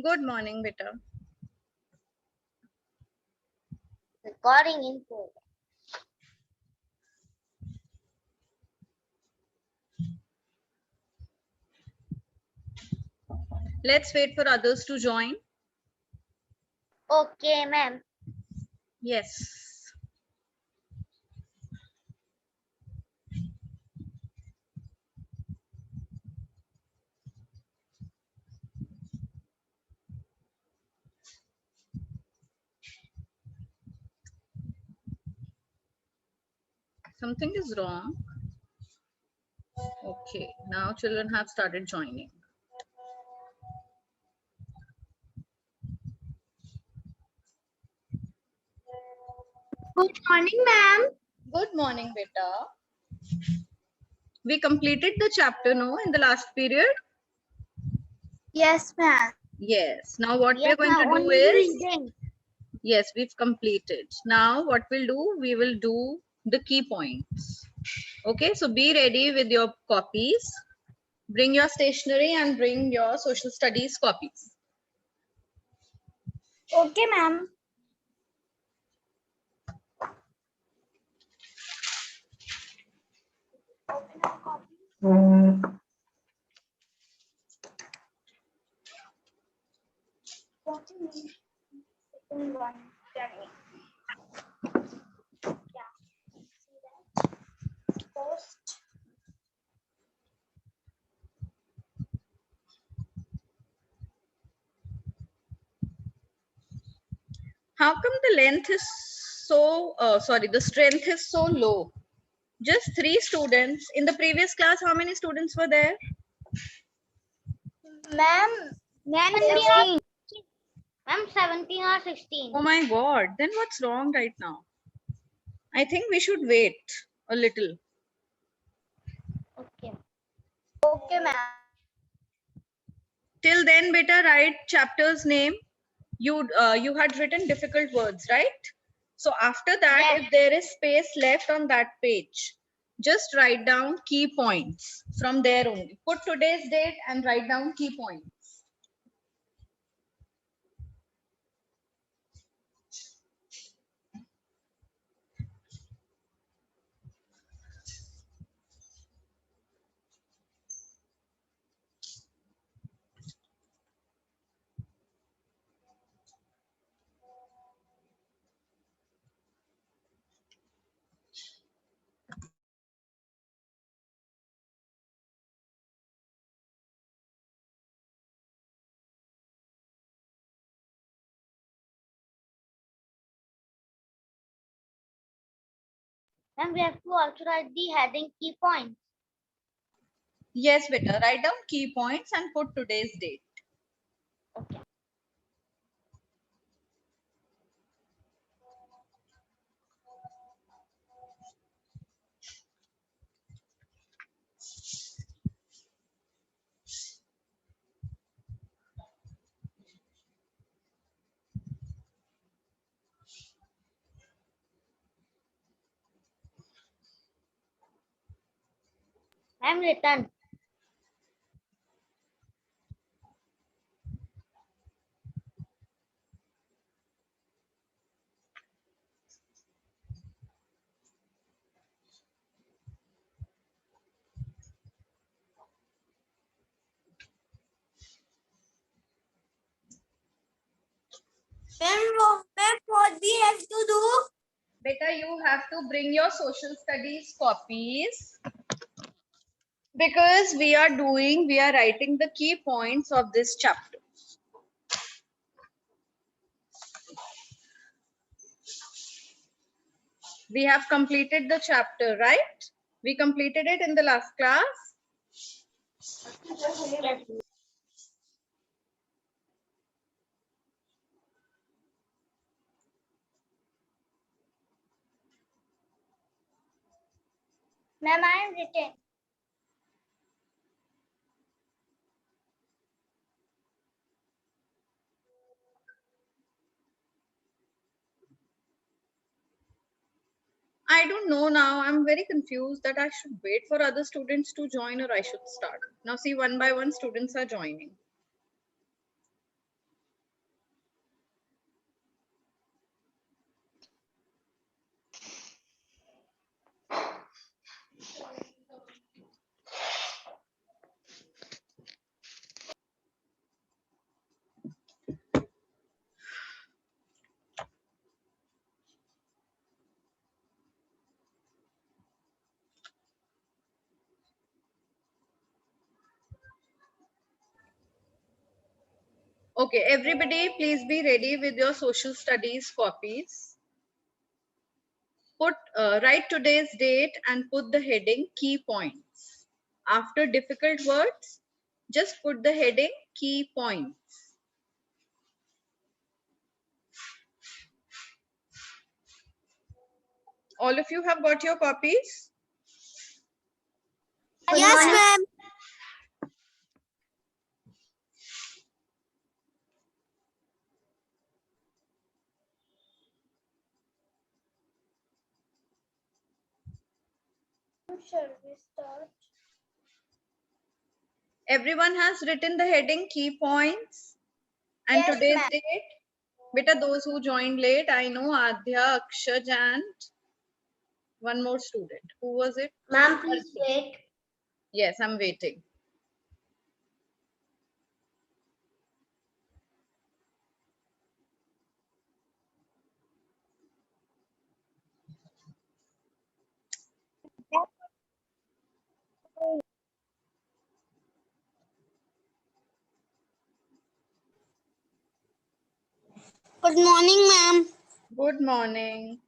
Good morning, beta. Recording in progress. Let's wait for others to join. Okay, ma'am. Yes. Something is wrong. Okay, now children have started joining. Good morning, ma'am. Good morning, beta. We completed the chapter, no, in the last period? Yes, ma'am. Yes. Now what Yes, we're going ma'am. to do Only is, reading. yes, we've completed. Now what we'll do, we will do the key points. Okay, so be ready with your copies. Bring your stationery and bring your social studies copies. Okay, ma'am. How come the length is so, the strength is so low? Just 3 students. In the previous class, how many students were there? Ma'am, 17. Ma'am, 17 or 16. Oh my God. Then what's wrong right now? I think we should wait a little. Okay. Okay, ma'am. Till then, beta, write chapter's name. You had written difficult words, right? So after that, Yes. if there is space left on that page, just write down key points from there only. Put today's date and write down key points. Ma'am, we have to also write the heading key points. Yes, beta, write down key points and put today's date. Okay. Ma'am, written. Ma'am, what we have to do? Beta, you have to bring your social studies copies because we are writing the key points of this chapter. We have completed the chapter, right? We completed it in the last class. Yes. Ma'am, I am written. I don't know now. I'm very confused that I should wait for other students to join or I should start. Now see, one by one students are joining. Okay, everybody, please be ready with your social studies copies. Write today's date and put the heading key points. After difficult words, just put the heading key points. All of you have got your copies? Yes, ma'am. Shall we start? Everyone has written the heading key points and Yes, today's ma'am. date. Beta, those who joined late, I know Adhya, Akshaj and one more student. Who was it? Ma'am, please wait. Yes, I'm waiting. Good morning, ma'am. Good morning.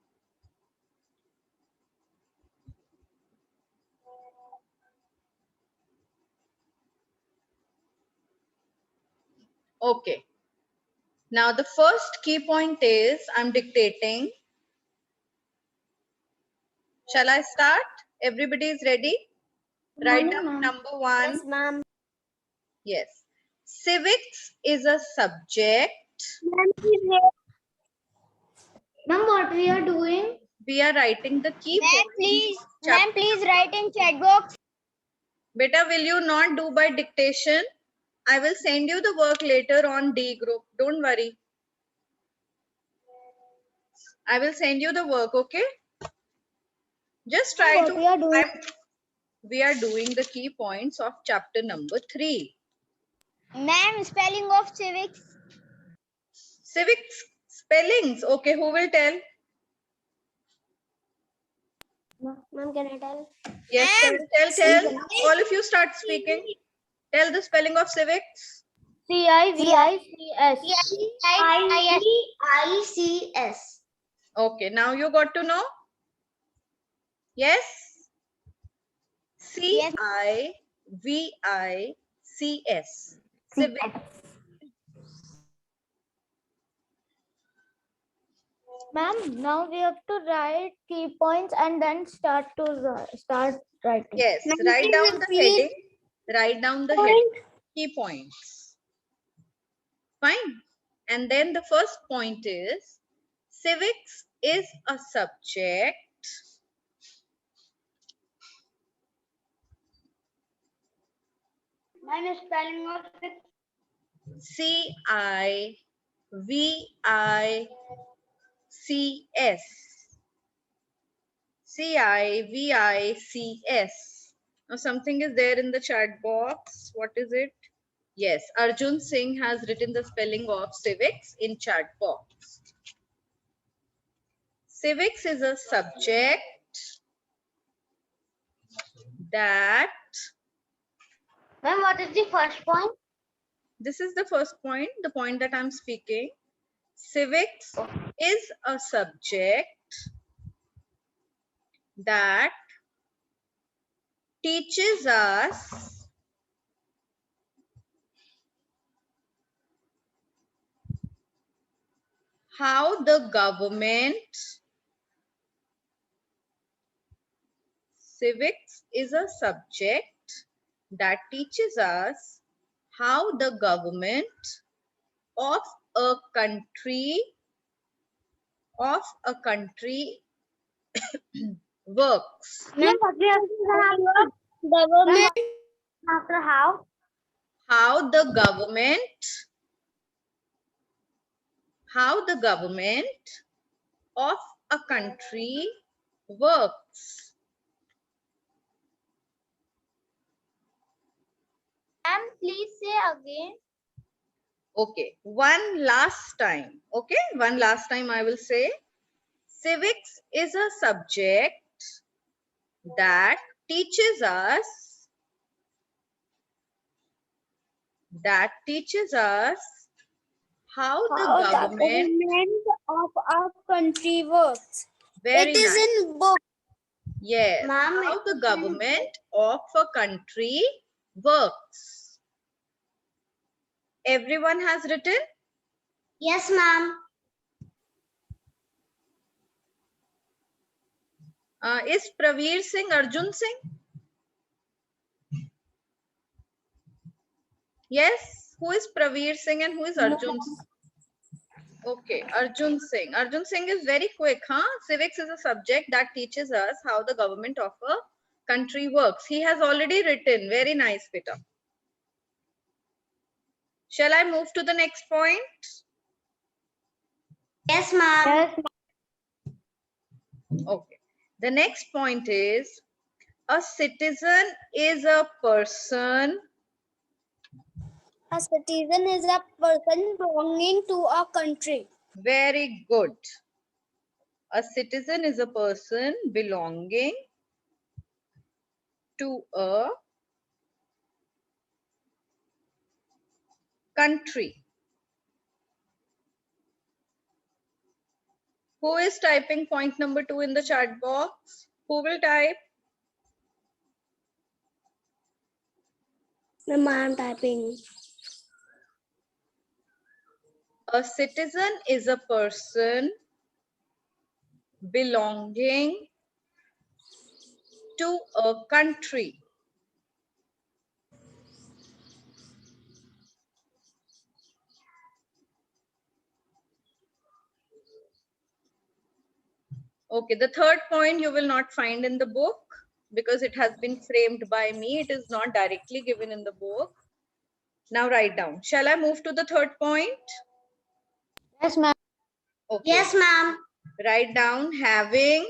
Okay. Now the first key point is I'm dictating. Shall I start? Everybody is ready? Write down number one. Yes, ma'am. Yes. Civics is a subject. Ma'am, please wait. Ma'am, what we are doing? We are writing the key points. Ma'am, please write in chat box. Beta, will you not do by dictation? I will send you the work later on D group. Don't worry. I will send you the work, okay? Just try What to. we are doing? We are doing the key points of chapter number 3. Ma'am, spelling of civics. Civics spellings. Okay, who will tell? Ma'am, can I tell? Yes, tell. All of you start speaking. Tell the spelling of civics. CIVICS. CIVICS. Okay, now you got to know. Yes. CIVICS. Civics. Ma'am, now we have to write key points and then start writing. Yes. Ma'am, Write please down the repeat. heading. Write down the heading. Key points. Fine. And then the first point is civics is a subject. Ma'am, spelling of civics. CIVICS. CIVICS. Now something is there in the chat box. What is it? Yes, Arjun Singh has written the spelling of civics in chat box. Civics is a subject that. Ma'am, what is the first point? This is the first point, the point that I'm speaking. Civics is a subject that teaches us how the government. Civics is a subject that teaches us how the government of a country works. Ma'am, what we have to government after how? How the government of a country works. Ma'am, please say again. Okay, one last time. Okay, one last time I will say. Civics is a subject that teaches us how the How the government, of our country works. very It is nice. in book. Yes, Ma'am, how it the is in government of a country works. Everyone has written? Yes, ma'am. Is Praveer Singh Arjun Singh? Yes, who is Praveer Singh and who is Arjun? Okay, Arjun Singh. Arjun Singh is very quick, huh? Civics is a subject that teaches us how the government of a country works. He has already written. Very nice, Peter. Shall I move to the next point? Yes, ma'am. Yes, Okay. The next point is a citizen is a person. a citizen is a person belonging to a country. Very good. A citizen is a person belonging to a country. Who is typing point number 2 in the chat box? Who will type? No, I am typing. A citizen is a person belonging to a country. Okay, the third point you will not find in the book because it has been framed by me. It is not directly given in the book. Now write down. Shall I move to the third point? Yes, ma'am. Okay. Yes, ma'am. Write down having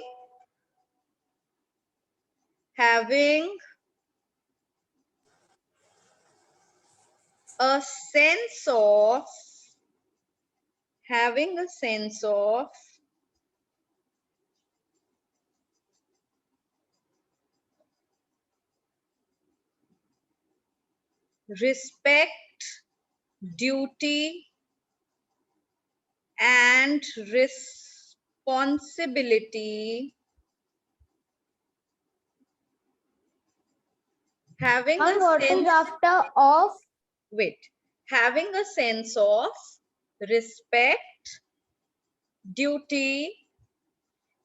a sense of respect, duty, and responsibility. Having And a what is sense, after of? wait, having a sense of respect, duty,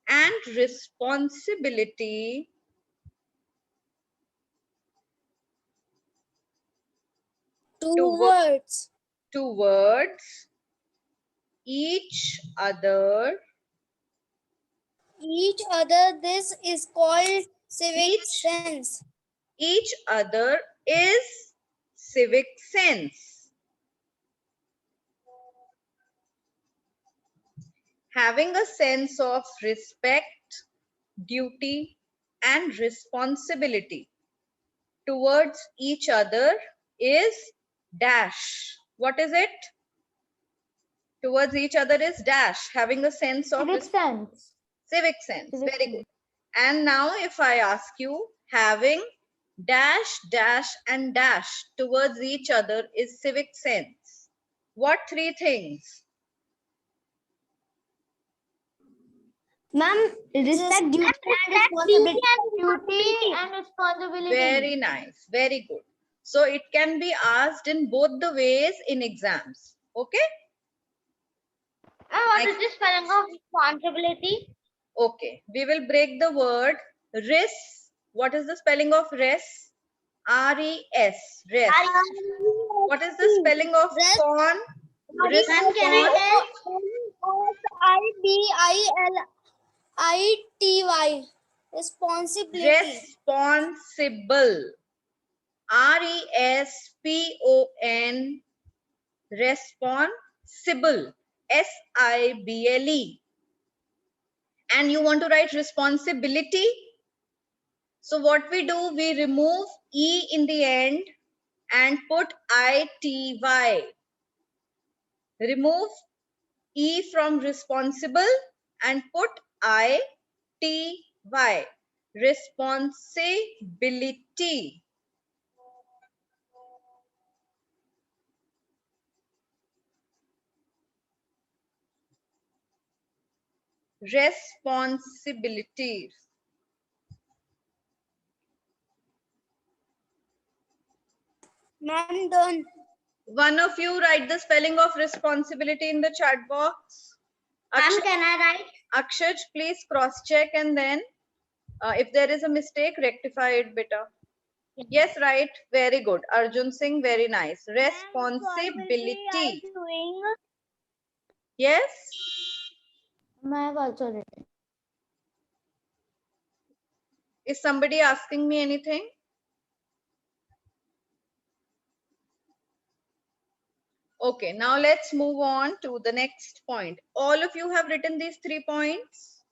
and responsibility Towards. towards each other. Each other. This is called civic sense. Each other is civic sense. Having a sense of respect, duty, and responsibility towards each other is dash. What is it? Towards each other is dash. Having a sense of Civic sense. civic sense. Civic Very sense. good. And now if I ask you, having dash, dash, and dash towards each other is civic sense. What three things? Ma'am, respect, duty, and responsibility. Duty and responsibility. Very nice. Very good. So it can be asked in both the ways in exams. Okay? What is the spelling of responsibility? Okay. We will break the word res. What is the spelling of res? R-E-S. Rest. What is the spelling of spawn? Responsibility. Responsibility. Responsible. R-E-S-P-O-N. Responsible. S-I-B-L-E. And you want to write responsibility? So what we do, we remove E in the end and put I-T-Y. Remove E from responsible and put I-T-Y. Responsibility. Responsibilities. Ma'am, done. One of you write the spelling of responsibility in the chat box. Ma'am, can I write? Akshaj, please cross check and then if there is a mistake, rectify it better. Yes, right. Very good. Arjun Singh, very nice. Responsibility. Yes. I have also written. Is somebody asking me anything? Okay, now let's move on to the next point. All of you have written these 3 points.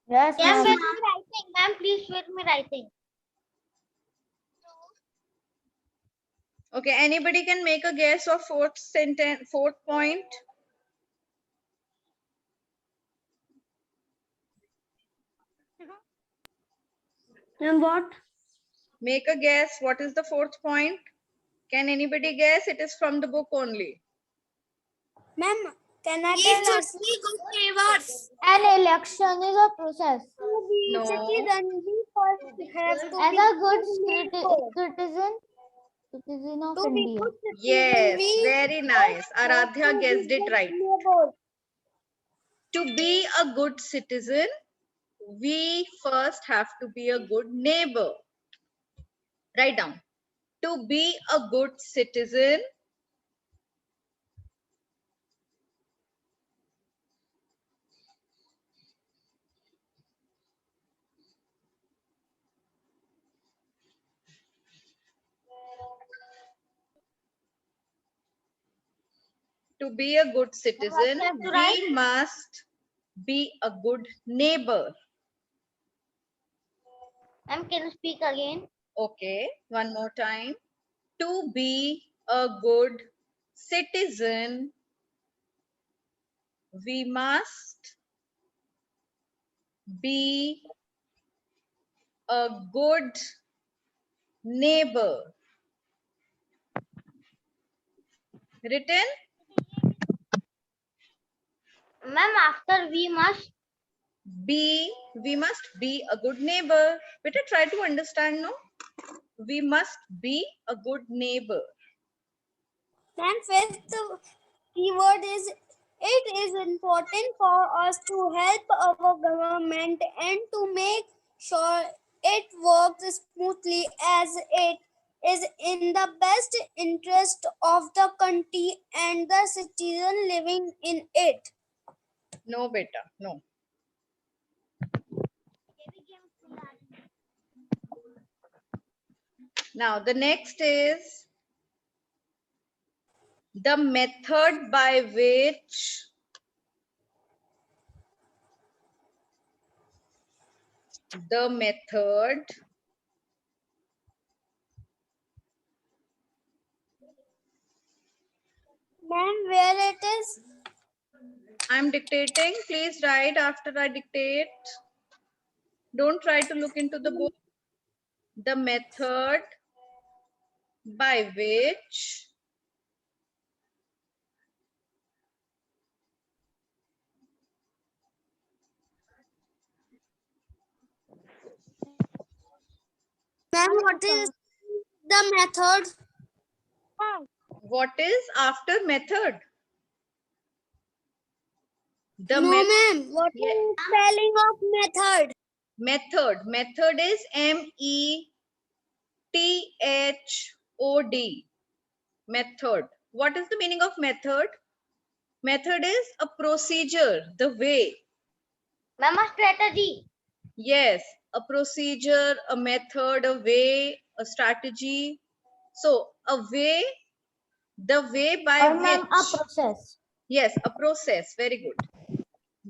Yes, ma'am. Ma'am, please wait me writing. Okay, anybody can make a guess of fourth sentence, fourth point? And what? Make a guess. What is the fourth point? Can anybody guess? It is from the book only. Ma'am, can I tell us? Good neighbors. An election is a process. No. As a good citizen of India. Yes, very nice. Aradhya guessed it right. To be a good citizen, we first have to be a good neighbor. Write down. To be a good citizen, to be a good citizen, we must be a good neighbor. Ma'am, can you speak again? Okay, one more time. To be a good citizen, we must be a good neighbor. Written? Ma'am, after we must. We must be a good neighbor. Better try to understand, no? We must be a good neighbor. Ma'am, fifth keyword is it is important for us to help our government and to make sure it works smoothly as it is in the best interest of the country and the citizen living in it. No, beta, no. Now, the next is the method by which Ma'am, where it is? I'm dictating. Please write after I dictate. Don't try to look into the book. The method by which Ma'am, what is the method? what is after method? The No, ma'am. What is Yes. spelling of method? Method is METHOD. Method. What is the meaning of method? Method is a procedure, the way. Ma'am, a strategy. Yes, a procedure, a method, a way, a strategy. So a way, the way by Or ma'am, which. a process. Yes, a process. Very good.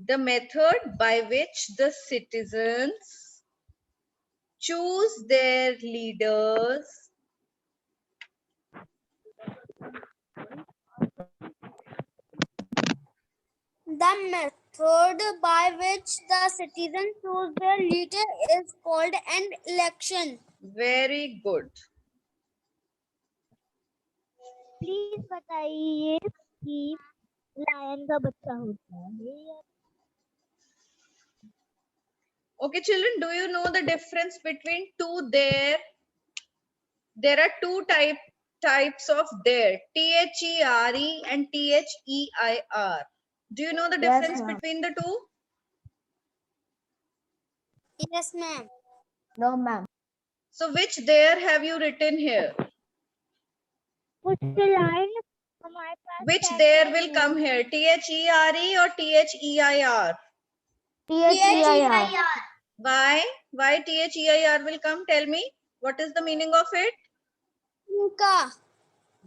The method by which the citizens choose their leaders The method by which the citizen choose their leader is called an election. very good. Please बताइए कि lion का बच्चा होता है। Okay, children, do you know the difference between two there? There are two types of there, T-H-E-R-E and T-H-E-I-R. Do you know the Yes, difference ma'am. between the two? Yes, ma'am. No, ma'am. So which there have you written here? कुछ line हमारे पास Which set there में will नहीं come here, T-H-E-R-E or T-H-E-I-R? है। THEIR. Why T-H-E-I-R will come? Tell me. What is the meaning of it? उनका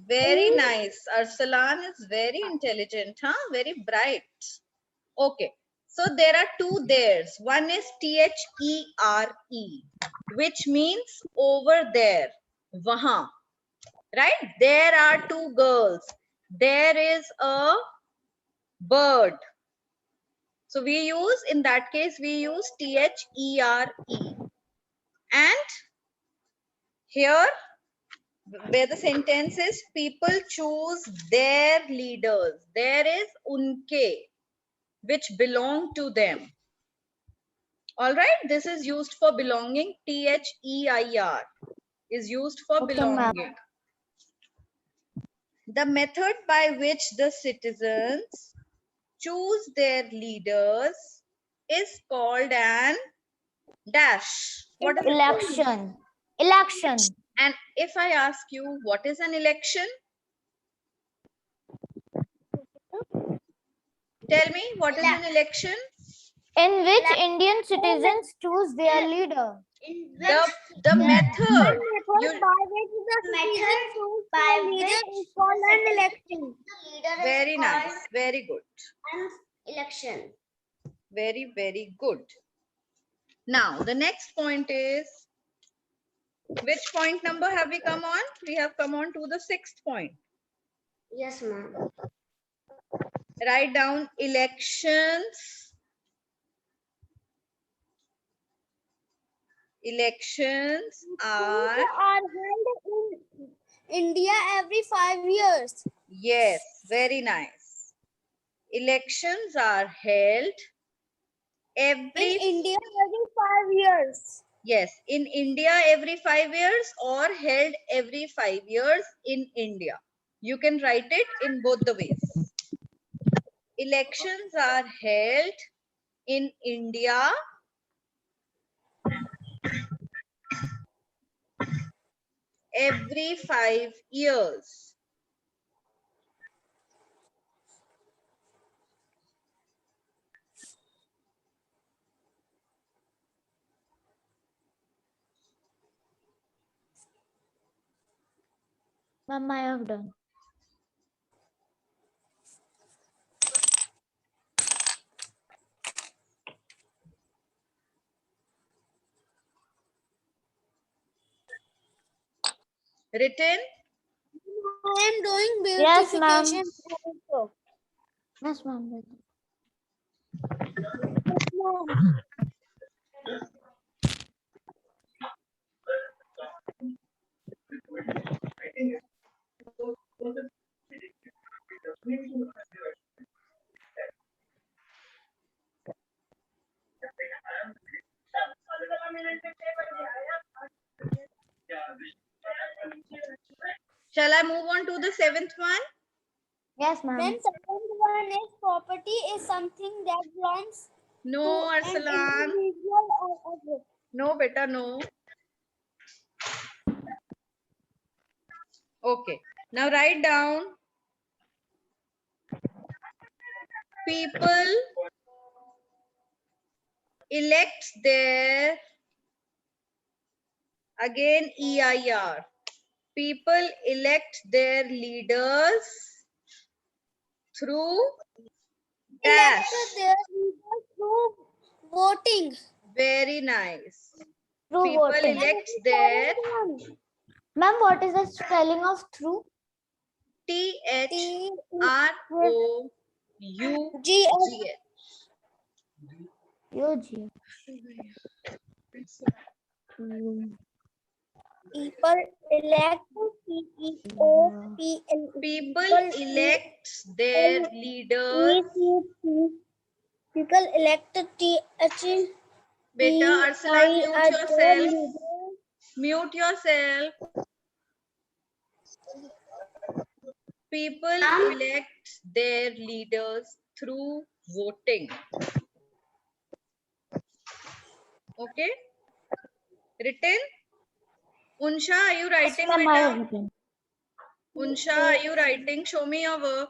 Very nice. Arsalan is very intelligent, huh? Very bright. Okay. So there are two there's. One is T-H-E-R-E, which means over there. Wahan. Right? There are two girls. There is a bird. So we use, in that case, we use T-H-E-R-E. And here, where the sentence is, people choose their leaders. There is unke, which belong to them. All right, this is used for belonging. T-H-E-I-R is used for Okay, belonging. The method by which the citizens choose their leaders is called an dash. What is it called? election. Election. And if I ask you, what is an election? Tell me, what is an election? In which Indian citizens choose their leader. The method. You, by which the citizens choose their leader is called an election. very nice. Very good. Election. Very, very good. Now, the next point is, which point number have we come on? We have come on to the 6th point. Yes, ma'am. Write down elections. Elections are, held in India every 5 years. yes, very nice. Elections are held In every, India every 5 years. yes, in India every 5 years or held every 5 years in India. You can write it in both the ways. Elections are held in India every 5 years. Ma'am, I have done. Written? I am doing beautification. Yes, ma'am. Yes, ma'am. Shall I move on to the 7th one? Yes, ma'am. Then second one is property is something that belongs No, to an Arsalan. individual or a group. No, beta, no. Okay. Now write down. People elect their, again EIR. People elect their leaders through dash. Elected their leaders through voting. Very nice. Through People voting. elect their, Ma'am, what is the spelling of through? THROUGH. UG. People elect People elect their leaders. People elect Beta, Arsalan, mute yourself. Mute yourself. People elect their leaders through voting. Okay? Written? Unsha, are you writing, beta? Unsha, are you writing? Show me your work.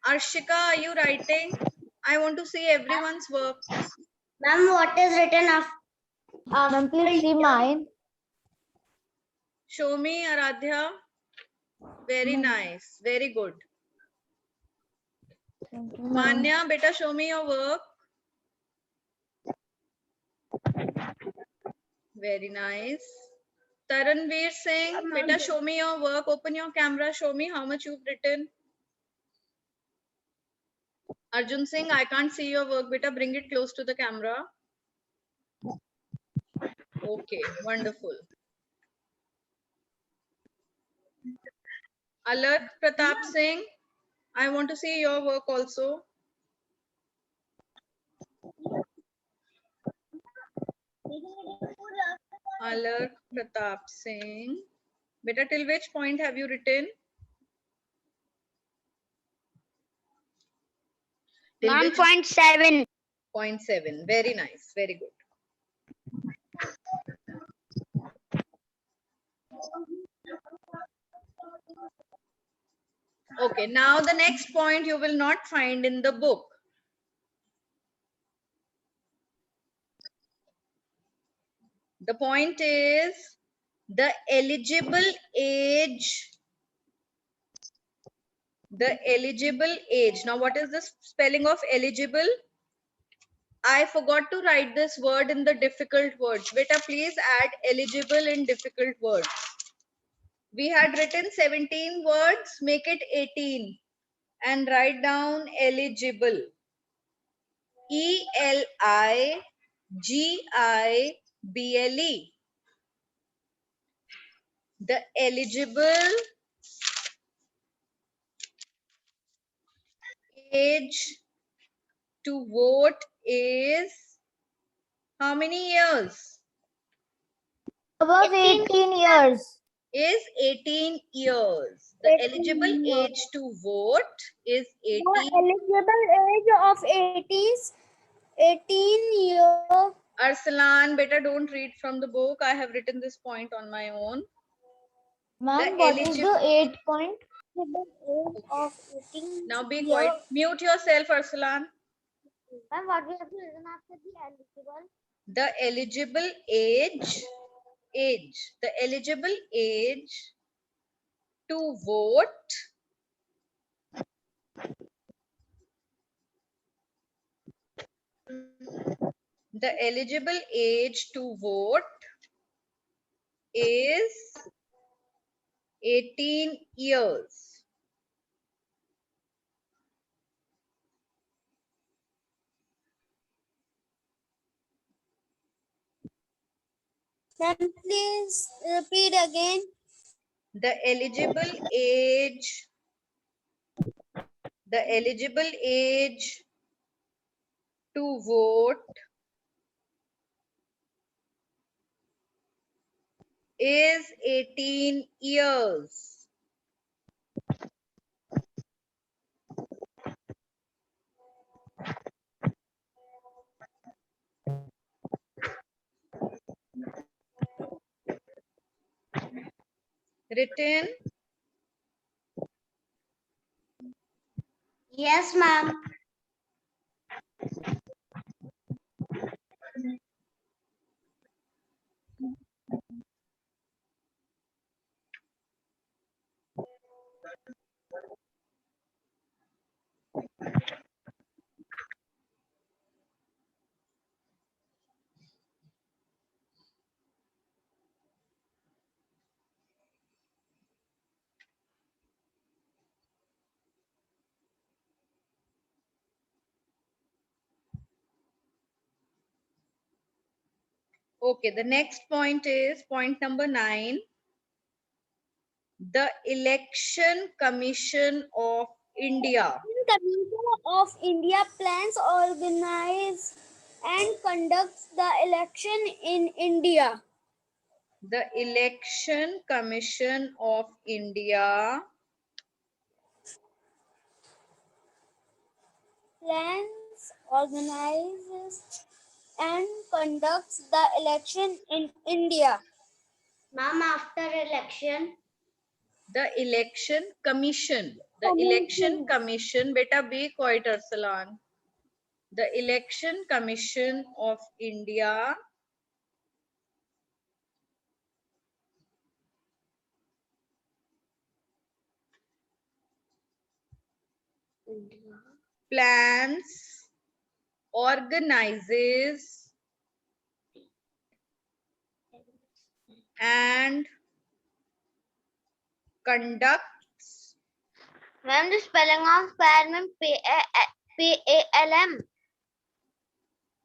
Arshika, are you writing? I want to see everyone's work. Ma'am, what is written after? Ma'am, please see mine. Show me, Aradhya. Very nice. Very good. Manya, beta, show me your work. Very nice. Taranveer Singh, beta, show me your work. Open your camera. Show me how much you've written. Arjun Singh, I can't see your work. Beta, bring it close to the camera. Okay, wonderful. Alak Pratap Singh, I want to see your work also. Alak Pratap Singh. Beta, till which point have you written? Till which? 1.7. 0.7. Very nice. Very good. Okay, now the next point you will not find in the book. The point is the eligible age. The eligible age. Now, what is the spelling of eligible? I forgot to write this word in the difficult words. Beta, please add eligible in difficult words. We had written 17 words, make it 18 and write down eligible. E-L-I-G-I-B-L-E. The eligible age to vote is how many years? Above 18 years. Is 18 years. The 18 eligible years. age to vote is 18. The eligible age of 18 years. Arsalan, better don't read from the book. I have written this point on my own. Ma'am, what is the 8 point? Age of 18 Now be years. quiet. Mute yourself, Arsalan. Ma'am, what we have to written after the eligible? The eligible age. The eligible age to vote is 18 years. Ma'am, please repeat again. The eligible age to vote is 18 years. Written? Yes, ma'am. Okay, the next point is point number 9. The Election Commission of India. Commission of India plans, organize, and conducts the election in India. The Election Commission of India Plans, organizes, and conducts the election in India. Ma'am, after election, the Election Commission. The Election Commission, beta be quiet Arsalan. The Election Commission of India plans, organizes, and conducts. ma'am, the spelling of PALM, PALM.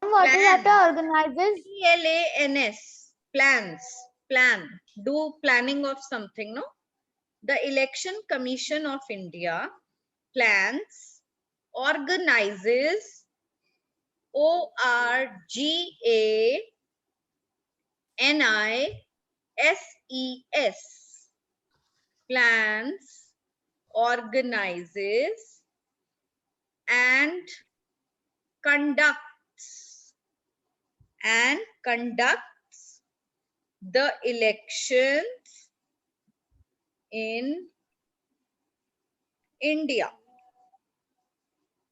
What is Plans. after organizes? PLANS, plans, plan, do planning of something, no? The Election Commission of India plans, organizes, ORGANISES, plans, organizes, and conducts the elections in India.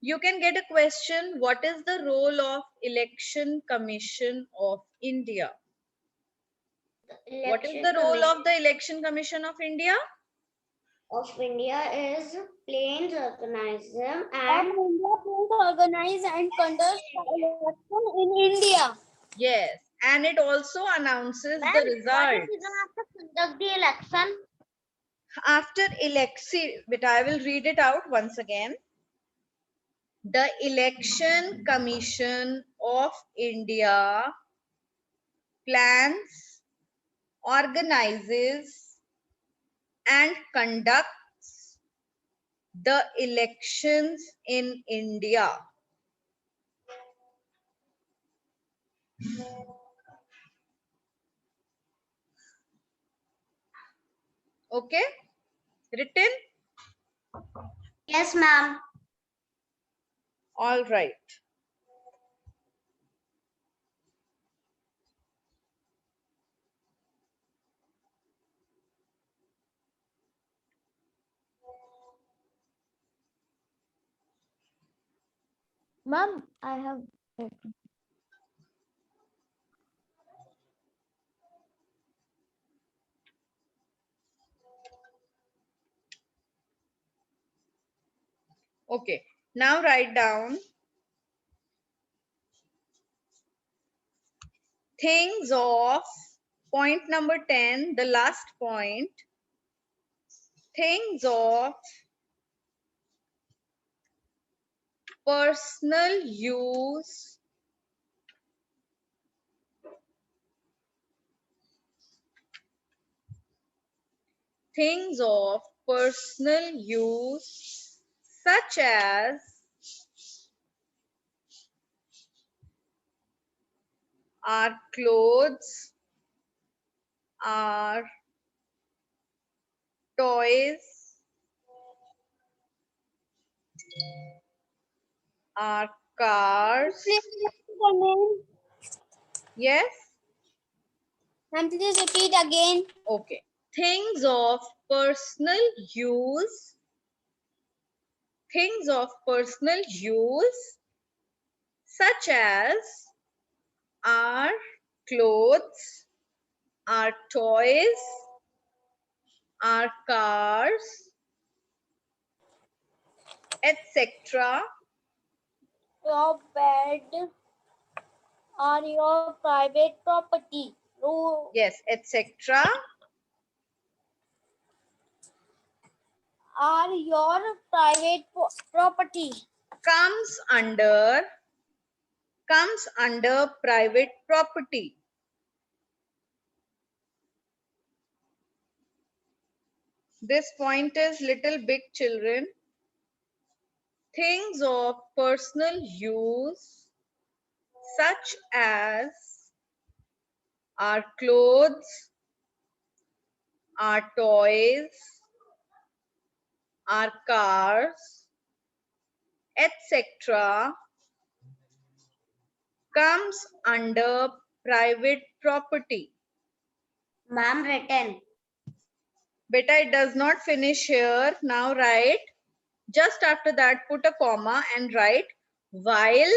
You can get a question, what is the role of Election Commission of India? What is the role of the Election Commission of India? Of India is planes, organism, Of and India plans, organize, and conduct the election in India. Yes, and it also announces the What results. is after conduct the election? After election, but I will read it out once again. The Election Commission of India plans, organizes, and conducts the elections in India. Okay, written? Yes, ma'am. All right. Ma'am, I have written. Okay, now write down things of point number 10, the last point. Things of personal use things of personal use such as our clothes, our toys, our cars. Please repeat again. Yes? Ma'am, please repeat again. Okay. Things of personal use. Things of personal use such as our clothes, our toys, our cars, etc. Your bed or your private property. Yes, etc. Are your private property. comes under private property. This point is little big, children. Things of personal use such as our clothes, our toys, our cars, etc. comes under private property. Ma'am, written. Beta, it does not finish here. Now write. Just after that, put a comma and write while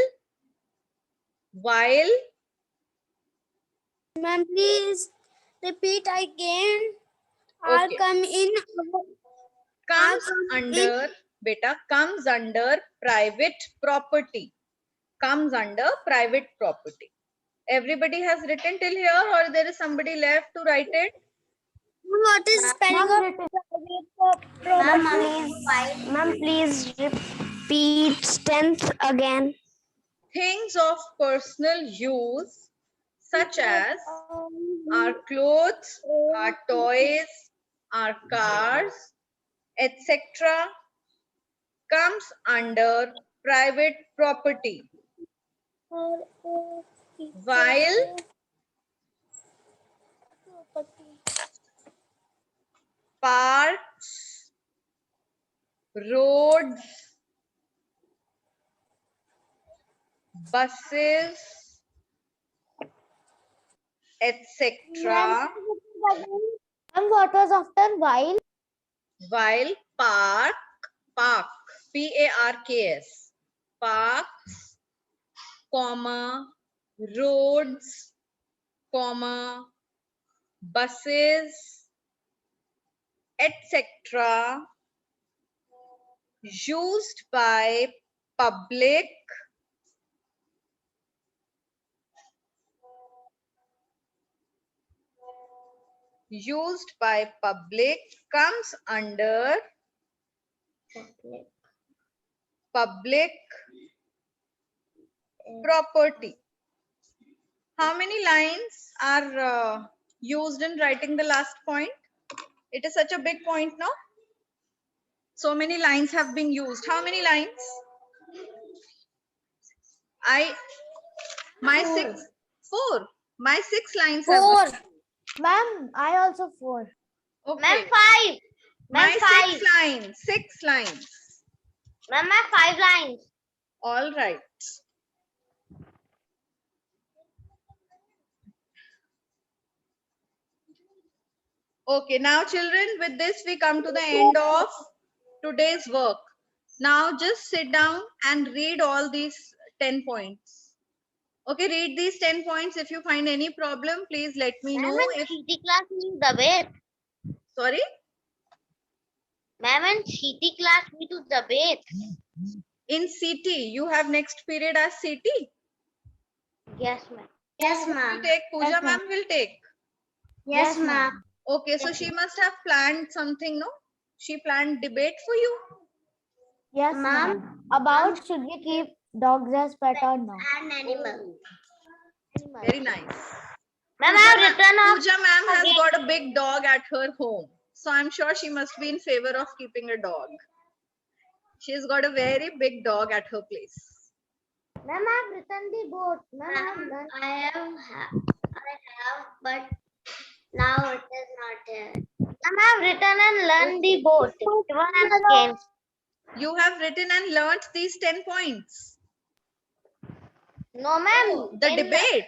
Ma'am, please repeat again. Are okay, come in. comes come under beta comes under private property. Comes under private property. Everybody has written till here, or there is somebody left to write it? What is spelling Ma'am, of written. private? Ma'am, please repeat tenth again. Things of personal use such as our clothes, our toys, our cars, etc. comes under private property. While parks, roads, buses, etc. And what was after while? While park, P-A-R-K-S, parks, comma, roads, comma, buses, etc. used by public comes under public property. How many lines are used in writing the last point? It is such a big point, no? So many lines have been used. How many lines? Four. My 6 lines have. Four. Ma'am, I also 4. Okay. Ma'am, 5. My Ma'am, 5. 6 lines. 6 lines. Ma'am, 5 lines. All right. Okay, now children, with this we come to the end of today's work. Now just sit down and read all these 10 points. Okay, read these 10 points. If you find any problem, please let me know. Ma'am, in CT class we do debate. Sorry? Ma'am, in CT class we do debate. In CT, you have next period as CT? Yes, ma'am. Yes, Will ma'am. take Pooja Yes, ma'am. ma'am will take. Yes, ma'am. Okay, so she must have planned something, no? She planned debate for you. Yes, Ma'am. ma'am. About should we keep dogs as pet or not? And animal. Very nice. Ma'am, I have written up. Pooja ma'am has again. got a big dog at her home. So I'm sure she must be in favor of keeping a dog. She's got a very big dog at her place. Ma'am, I have written the boat. Ma'am, I have, but now it is not here. Ma'am, I have written and learned the boat. Even and against. You have written and learnt these 10 points. No, ma'am. The in debate.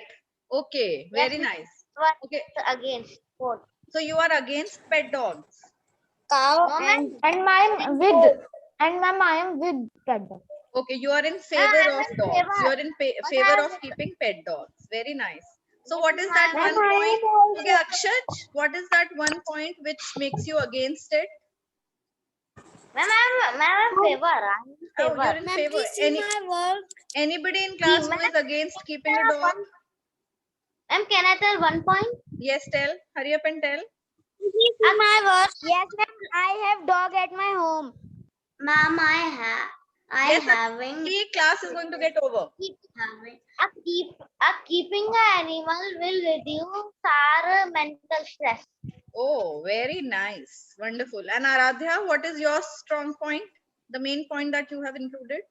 Okay, very Yes, nice. what Okay, against boat. so you are against pet dogs. Cow No, and ma'am. And ma'am with ma'am I am with pet dog. Okay, you are in favor I'm of in dogs. favor. You are in favor of keeping pet dogs. Very nice. So what is that Ma'am, one I point? am also. Okay, Akshaj, what is that one point which makes you against it? Ma'am, I'm in favor. I'm in Oh, favor. you're in ma'am, favor. please see my work. Anybody in class who is against keeping a dog? Ma'am, can I tell one point? Yes, tell. Hurry up and tell. Please see my work. Yes, ma'am. I have dog at my home. Ma'am, Yes, having class is going to get over. keeping an animal will reduce our mental stress. Oh, very nice. Wonderful. And Aradhya, what is your strong point? The main point that you have included?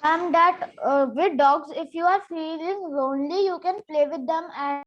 That with dogs, if you are feeling lonely, you can play with them and